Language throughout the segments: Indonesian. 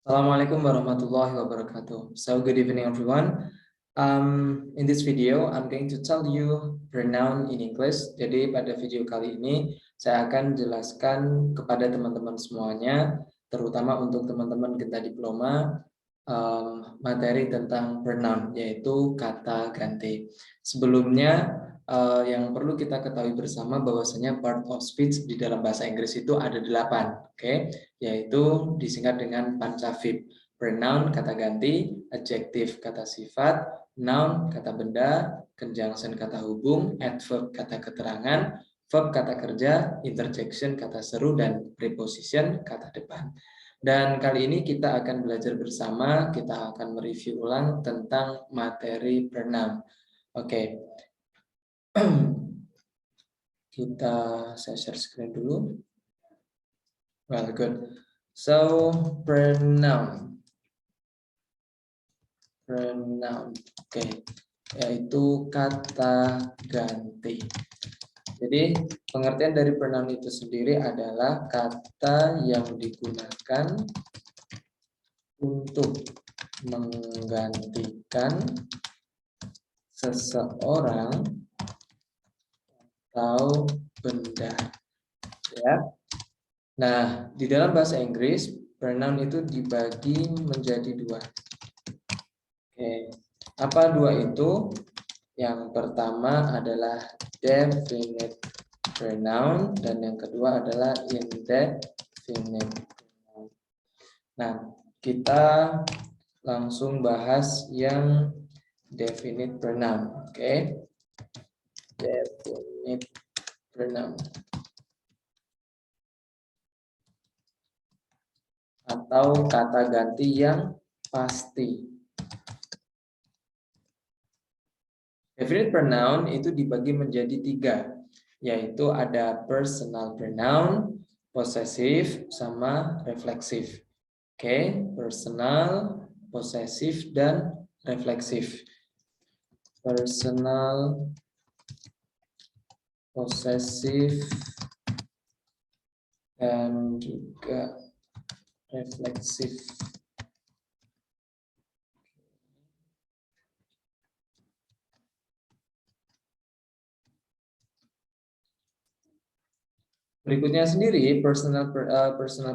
Assalamualaikum warahmatullahi wabarakatuh. So good evening everyone. In this video, I'm going to tell you pronoun in English. Jadi pada video kali ini saya akan jelaskan kepada teman-teman semuanya, terutama untuk teman-teman Genta Diploma, materi tentang pronoun, yaitu kata ganti. Sebelumnya, yang perlu kita ketahui bersama bahwasanya part of speech di dalam bahasa Inggris itu ada 8, oke? Yaitu disingkat dengan pancavip. Pronoun kata ganti, adjective kata sifat, noun kata benda, conjunction kata hubung, adverb kata keterangan, verb kata kerja, interjection kata seru, dan preposition kata depan. Dan kali ini kita akan belajar bersama, kita akan mereview ulang tentang materi pronoun. Oke. Saya share screen dulu. Well, good. So, pronoun. Oke. Yaitu kata ganti. Jadi, pengertian dari pronoun itu sendiri adalah kata yang digunakan untuk menggantikan seseorang atau benda. Ya. Nah, di dalam bahasa Inggris, pronoun itu dibagi menjadi 2. Oke. Apa 2 itu? Yang pertama adalah definite pronoun dan yang kedua adalah indefinite pronoun. Nah, kita langsung bahas yang definite pronoun. Oke. Definite pronoun. Atau kata ganti yang pasti. Definite pronoun itu dibagi menjadi 3, yaitu ada personal pronoun, possessive, sama refleksif. Oke, personal, possessive, dan refleksif. Personal, possessive, dan juga refleksif. Berikutnya sendiri, personal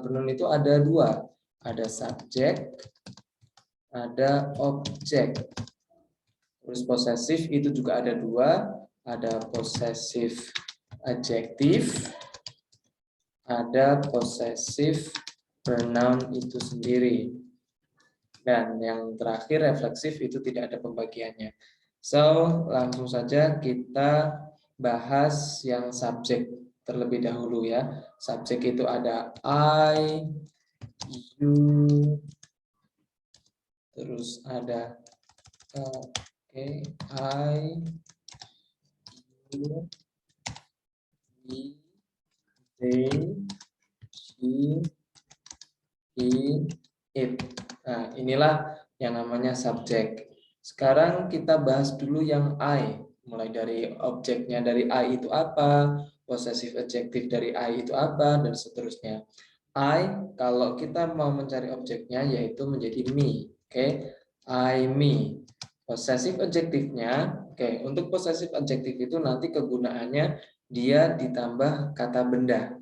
pronoun itu ada 2. Ada subjek, ada objek. Terus possessive itu juga ada 2. Ada possessive adjektif, ada possessive pronoun itu sendiri. Dan yang terakhir refleksif itu tidak ada pembagiannya. So, langsung saja kita bahas yang subjek terlebih dahulu ya. Subjek itu ada I, you, terus ada I, you, we, they, she, he, it. Nah, inilah yang namanya subjek. Sekarang kita bahas dulu yang I. Mulai dari objeknya dari I itu apa, possessive adjective dari I itu apa, dan seterusnya. I, kalau kita mau mencari objeknya, yaitu menjadi me. Oke, I, me. Possessive adjektifnya, oke, untuk possessive adjektif itu nanti kegunaannya dia ditambah kata benda.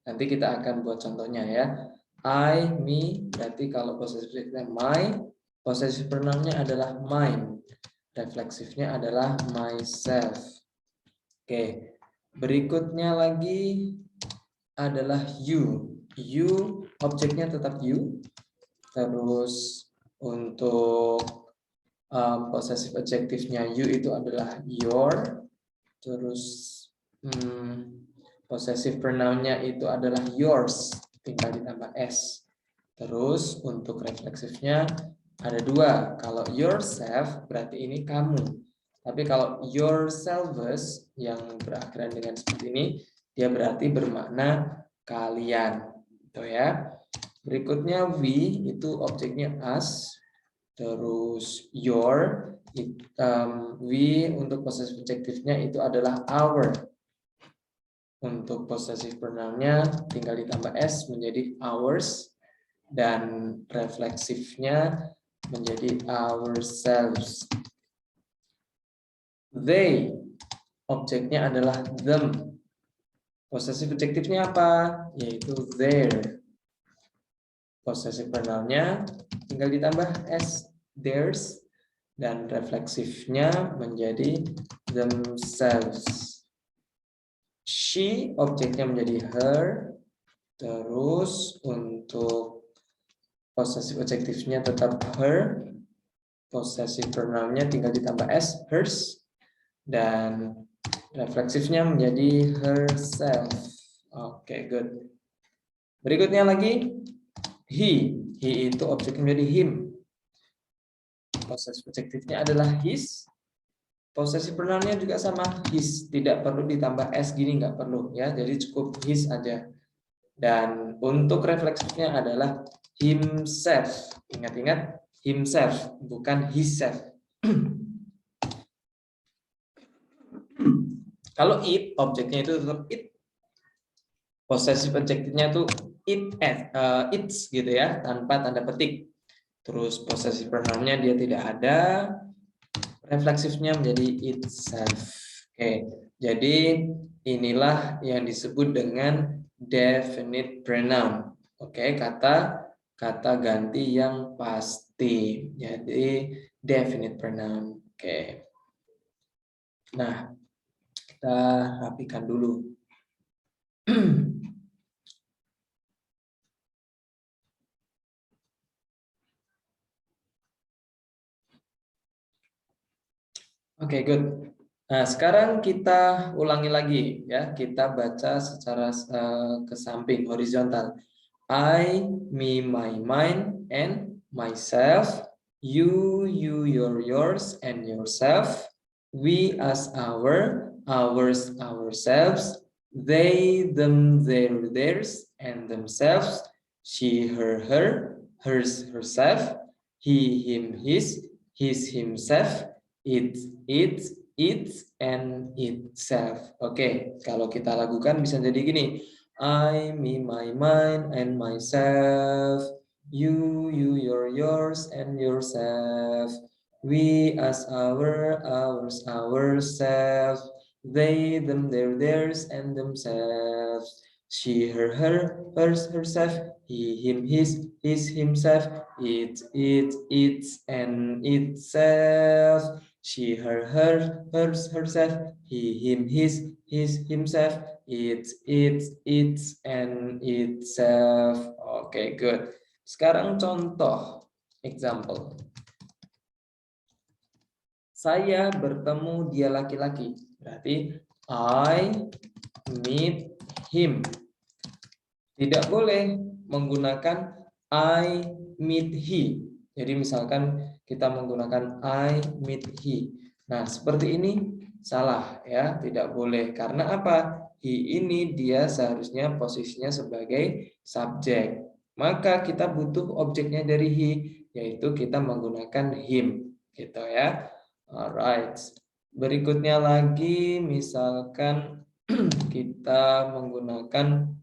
Nanti kita akan buat contohnya ya. I, me, berarti kalau possessifnya my, possessive pronounnya adalah mine, refleksifnya adalah myself. Oke, berikutnya lagi adalah you. You, objeknya tetap you. Terus untuk possessive adjektifnya you itu adalah your. Terus possessive pronounnya itu adalah yours, tinggal ditambah s. Terus untuk refleksifnya ada 2. Kalau yourself berarti ini kamu. Tapi kalau yourselves yang berakhiran dengan seperti ini, dia berarti bermakna kalian. Gitu ya. Berikutnya we itu objeknya us. Terus your, we untuk possessive adjektifnya itu adalah our. Untuk possessive pronounnya tinggal ditambah s menjadi ours. dan refleksifnya menjadi ourselves. They, objeknya adalah them. Possessive adjektifnya apa? Yaitu their. Possessive pronounnya tinggal ditambah s, theirs, dan refleksifnya menjadi themselves. She, objeknya menjadi her. Terus untuk possessive adjektifnya tetap her. Possessive pronounnya tinggal ditambah s, hers. Dan refleksifnya menjadi herself. Oke, good. Berikutnya lagi, he. He itu objeknya menjadi him. Possessive adjektifnya adalah his. Possessive pronounnya juga sama, his. Tidak perlu ditambah s gini, nggak perlu ya. Jadi cukup his aja. Dan untuk refleksifnya adalah himself. Ingat-ingat, himself, bukan himself. Kalau it, objeknya itu tetap it. Possessive adjektifnya tuh it's gitu ya, tanpa tanda petik. Terus possessive pronounnya dia tidak ada. Refleksifnya menjadi itself. Oke, jadi inilah yang disebut dengan definite pronoun. Oke, kata ganti yang pasti. Jadi definite pronoun. Oke. Nah, kita rapikan dulu. Oke, good. Nah, sekarang kita ulangi lagi ya. Kita baca secara ke samping horizontal. I, me, my, mine, and myself. You, your, yours, and yourself. We, us, our, ours, ourselves. They, them, their, theirs, and themselves. She, her, hers, herself. He, him, his, himself. It, its, and itself. Oke, kalau kita lakukan bisa jadi gini. I, me, my, mine, and myself. You, your, yours, and yourself. We, us, our, ours, ourselves. They, them, their, theirs, and themselves. She, her, hers, herself. He, him, his, himself. It, its, and itself. She, her, hers, herself. He, him, his, himself. It's, and itself. Oke, good. Sekarang contoh, example. Saya bertemu dia laki-laki. Berarti I meet him. Tidak boleh menggunakan I meet he. Jadi misalkan kita menggunakan I meet he. Nah, seperti ini salah ya, tidak boleh. Karena apa? He ini dia seharusnya posisinya sebagai subjek. Maka kita butuh objeknya dari he, yaitu kita menggunakan him, gitu ya. Alright. Berikutnya lagi misalkan kita menggunakan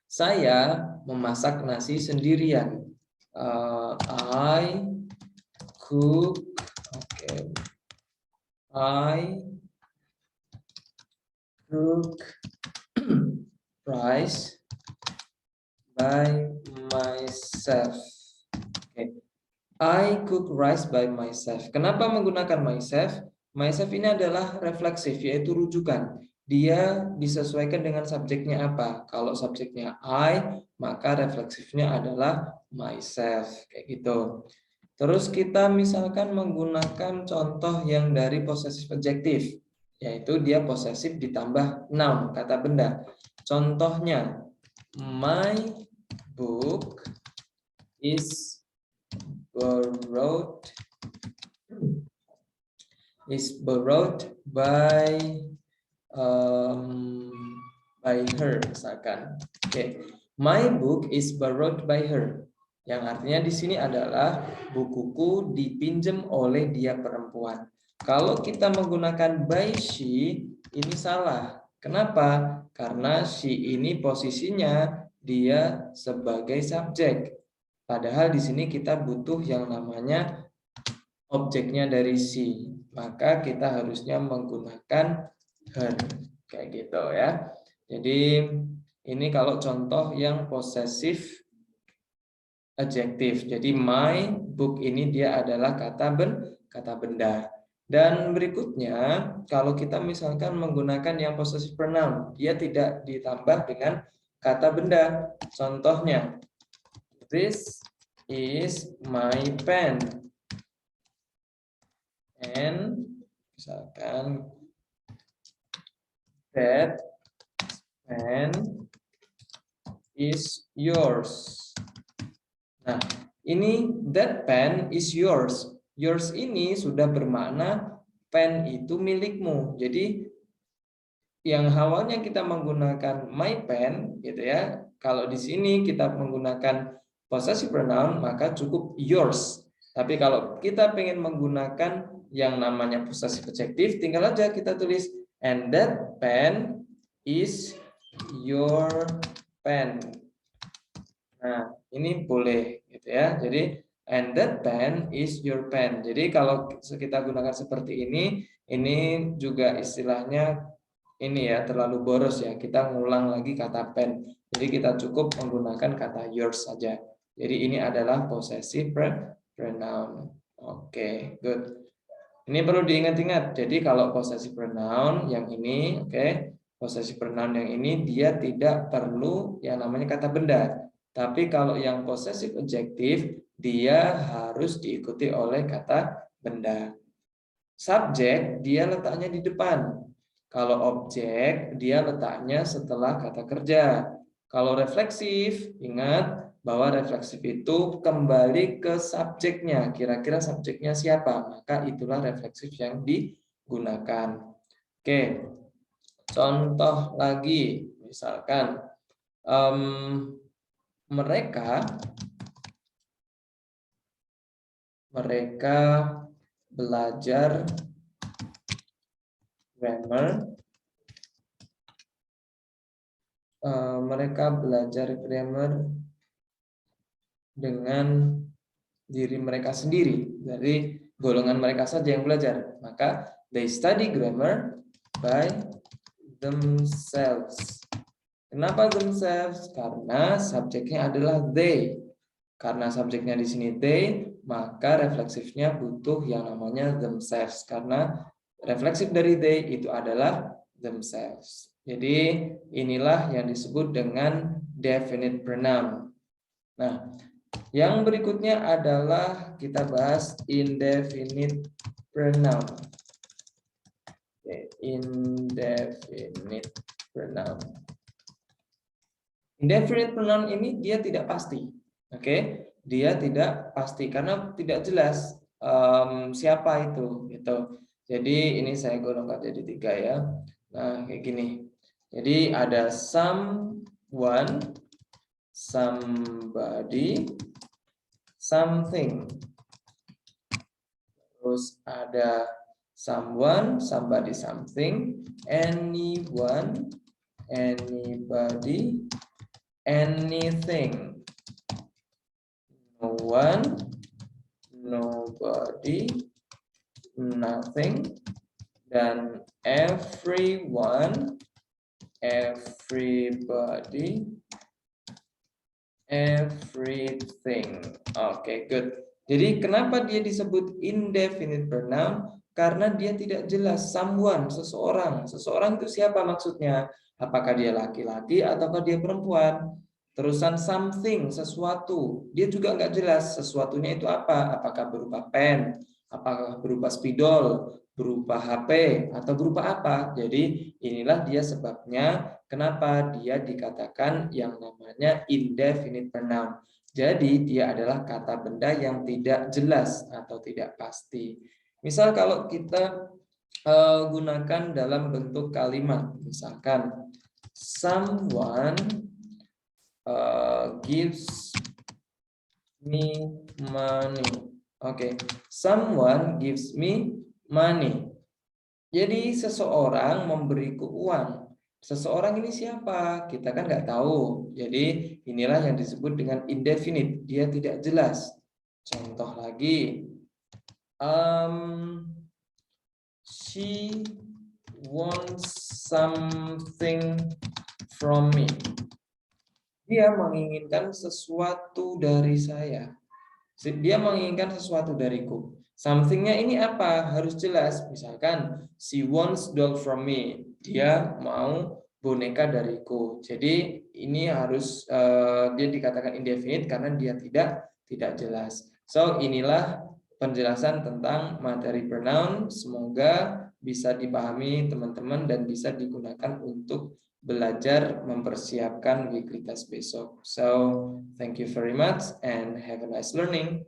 saya memasak nasi sendirian. I cook. Okay. I cook rice by myself. Okay. I cook rice by myself. Kenapa menggunakan myself? Myself ini adalah refleksif, yaitu rujukan. Dia disesuaikan dengan subjeknya apa. Kalau subjeknya I, maka refleksifnya adalah myself. Kayak gitu. Terus kita misalkan menggunakan contoh yang dari possessive adjective, yaitu dia posesif ditambah noun, kata benda. Contohnya, my book is borrowed by her, misalkan. Oke, my book is borrowed by her. Yang artinya di sini adalah bukuku dipinjam oleh dia perempuan. Kalau kita menggunakan by she, ini salah. Kenapa? Karena she ini posisinya dia sebagai subjek. Padahal di sini kita butuh yang namanya objeknya dari si. Maka kita harusnya menggunakan her. Kayak gitu ya. Jadi ini kalau contoh yang possessive adjective. Jadi my book ini dia adalah kata benda. Dan berikutnya, kalau kita misalkan menggunakan yang possessive pronoun, dia tidak ditambah dengan kata benda. Contohnya, this is my pen. And misalkan that pen is yours. Nah, ini that pen is yours. Yours ini sudah bermakna pen itu milikmu. Jadi yang awalnya kita menggunakan my pen gitu ya. Kalau di sini kita menggunakan possessive pronoun maka cukup yours. Tapi kalau kita pengen menggunakan yang namanya possessive adjective, tinggal aja kita tulis and that pen is your pen. Nah, ini boleh gitu ya. Jadi and that pen is your pen. Jadi kalau kita gunakan seperti ini juga istilahnya ini ya terlalu boros ya. Kita ngulang lagi kata pen. Jadi kita cukup menggunakan kata yours saja. Jadi ini adalah possessive pronoun. Oke, good. Ini perlu diingat-ingat. Jadi kalau possessive pronoun yang ini, oke, possessive pronoun yang ini dia tidak perlu yang namanya kata benda. Tapi kalau yang possessive adjective, dia harus diikuti oleh kata benda. Subjek, dia letaknya di depan. Kalau objek, dia letaknya setelah kata kerja. Kalau refleksif, ingat bahwa refleksif itu kembali ke subjeknya. Kira-kira subjeknya siapa? Maka itulah refleksif yang digunakan. Oke, contoh lagi. Misalkan, mereka belajar grammar. Mereka belajar grammar dengan diri mereka sendiri. Dari golongan mereka saja yang belajar. Maka they study grammar by themselves. Kenapa themselves? Karena subjeknya adalah they. Karena subjeknya di sini they, maka refleksifnya butuh yang namanya themselves. Karena refleksif dari they itu adalah themselves. Jadi inilah yang disebut dengan definite pronoun. Nah, yang berikutnya adalah kita bahas indefinite pronoun. Indefinite pronoun. Indefinite pronoun ini dia tidak pasti. Oke, dia tidak pasti karena tidak jelas siapa itu gitu. Jadi ini saya golongkan jadi 3 ya. Nah, kayak gini. Jadi ada someone, somebody, something. Terus ada someone, somebody, something, anyone, anybody, anything. No one, nobody, nothing, dan everyone, everybody, everything. Oke, good. Jadi kenapa dia disebut indefinite pronoun? Karena dia tidak jelas. Someone, seseorang. Seseorang itu siapa maksudnya? Apakah dia laki-laki ataukah dia perempuan? Terusan something, sesuatu. Dia juga nggak jelas sesuatunya itu apa. Apakah berupa pen, apakah berupa spidol, berupa HP, atau berupa apa. Jadi inilah dia sebabnya kenapa dia dikatakan yang namanya indefinite pronoun. Jadi dia adalah kata benda yang tidak jelas atau tidak pasti. Misal kalau kita gunakan dalam bentuk kalimat, misalkan someone gives me money. Oke, someone gives me money. Jadi seseorang memberiku uang. Seseorang ini siapa? Kita kan nggak tahu. Jadi inilah yang disebut dengan indefinite. Dia tidak jelas. Contoh lagi, she wants something from me. Dia menginginkan sesuatu dari saya. Dia menginginkan sesuatu dariku. Something-nya ini apa? Harus jelas. Misalkan, she wants doll from me. Dia mau boneka dariku. Jadi ini harus dia dikatakan indefinite karena dia tidak jelas. So inilah penjelasan tentang materi pronoun. Semoga bisa dipahami teman-teman dan bisa digunakan untuk belajar mempersiapkan weekly test besok. So, thank you very much and have a nice learning.